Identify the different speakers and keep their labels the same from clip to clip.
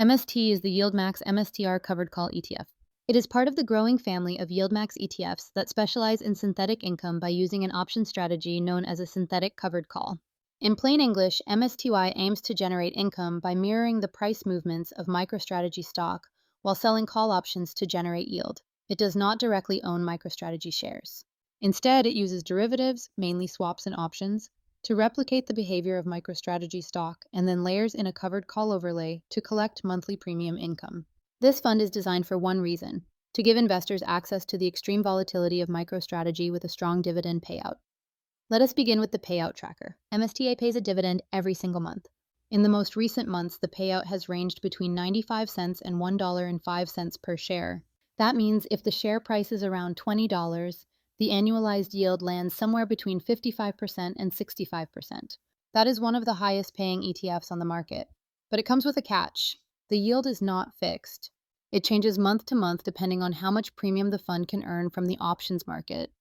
Speaker 1: MST is the YieldMax MSTR covered call ETF. It is part of the growing family of YieldMax ETFs that specialize in synthetic income by using an option strategy known as a synthetic covered call. In plain English, MSTY aims to generate income by mirroring the price movements of MicroStrategy stock while selling call options to generate yield. It does not directly own MicroStrategy shares. Instead, it uses derivatives, mainly swaps and options, to replicate the behavior of MicroStrategy stock and then layers in a covered call overlay to collect monthly premium income. This fund is designed for one reason: to give investors access to the extreme volatility of MicroStrategy with a strong dividend payout. Let us begin with the payout tracker. MSTA pays a dividend every single month. In the most recent months, the payout has ranged between 95 cents and $1.05 per share. That means if the share price is around $20, the annualized yield lands somewhere between 55% and 65%. That is one of the highest paying ETFs on the market. But it comes with a catch. The yield is not fixed. It changes month to month depending on how much premium the fund can earn from the options market.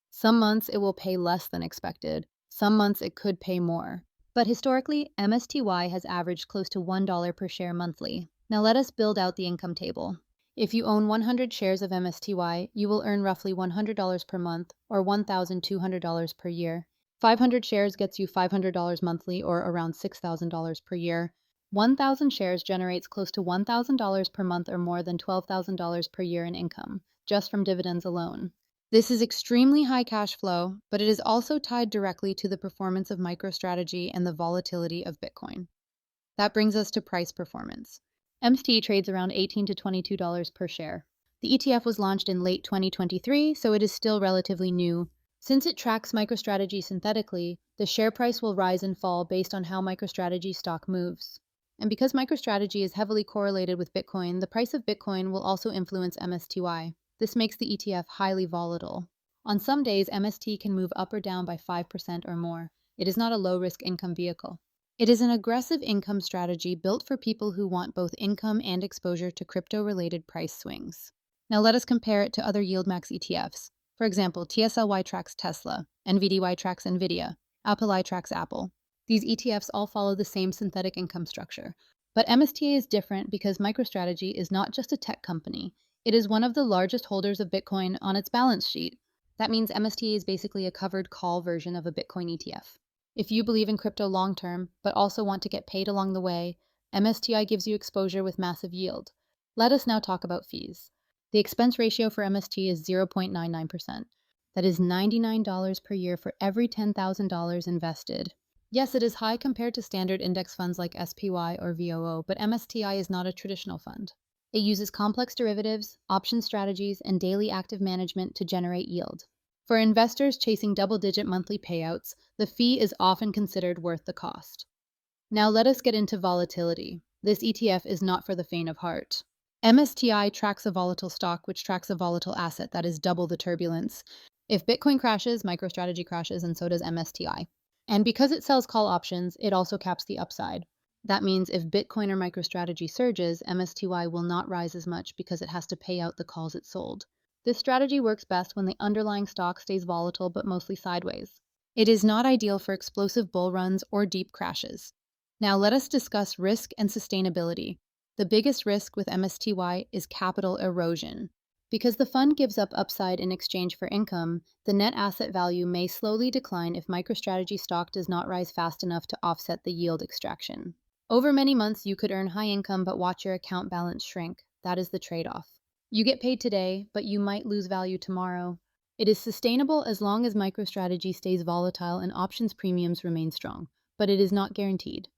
Speaker 1: Some months it will pay less than expected. Some months it could pay more. But historically, MSTY has averaged close to $1 per share monthly. Now let us build out the income table. If you own 100 shares of MSTY, you will earn roughly $100 per month, or $1,200 per year. 500 shares gets you $500 monthly, or around $6,000 per year. 1,000 shares generates close to $1,000 per month, or more than $12,000 per year in income, just from dividends alone. This is extremely high cash flow, but it is also tied directly to the performance of MicroStrategy and the volatility of Bitcoin. That brings us to price performance. MSTY trades around $18 to $22 per share. The ETF was launched in late 2023, so it is still relatively new. Since it tracks MicroStrategy synthetically, the share price will rise and fall based on how MicroStrategy stock moves. And because MicroStrategy is heavily correlated with Bitcoin, the price of Bitcoin will also influence MSTY. This makes the ETF highly volatile. On some days, MST can move up or down by 5% or more. It is not a low-risk income vehicle. It is an aggressive income strategy built for people who want both income and exposure to crypto-related price swings. Now let us compare it to other YieldMax ETFs. For example, TSLY tracks Tesla, NVDY tracks NVIDIA, AppleI tracks Apple. These ETFs all follow the same synthetic income structure. But MSTA is different because MicroStrategy is not just a tech company. It is one of the largest holders of Bitcoin on its balance sheet. That means MSTA is basically a covered call version of a Bitcoin ETF. If you believe in crypto long-term, but also want to get paid along the way, MSTI gives you exposure with massive yield. Let us now talk about fees. The expense ratio for MST is 0.99%. That is $99 per year for every $10,000 invested. Yes, it is high compared to standard index funds like SPY or VOO, but MSTI is not a traditional fund. It uses complex derivatives, option strategies, and daily active management to generate yield. For investors chasing double-digit monthly payouts, the fee is often considered worth the cost. Now let us get into volatility. This ETF is not for the faint of heart. MSTI tracks a volatile stock, which tracks a volatile asset that is double the turbulence. If Bitcoin crashes, MicroStrategy crashes, and so does MSTI. And because it sells call options, it also caps the upside. That means if Bitcoin or MicroStrategy surges, MSTY will not rise as much because it has to pay out the calls it sold. This strategy works best when the underlying stock stays volatile but mostly sideways. It is not ideal for explosive bull runs or deep crashes. Now let us discuss risk and sustainability. The biggest risk with MSTY is capital erosion. Because the fund gives up upside in exchange for income, the net asset value may slowly decline if MicroStrategy stock does not rise fast enough to offset the yield extraction. Over many months, you could earn high income but watch your account balance shrink. That is the trade-off. You get paid today, but you might lose value tomorrow. It is sustainable as long as MicroStrategy stays volatile and options premiums remain strong, but it is not guaranteed.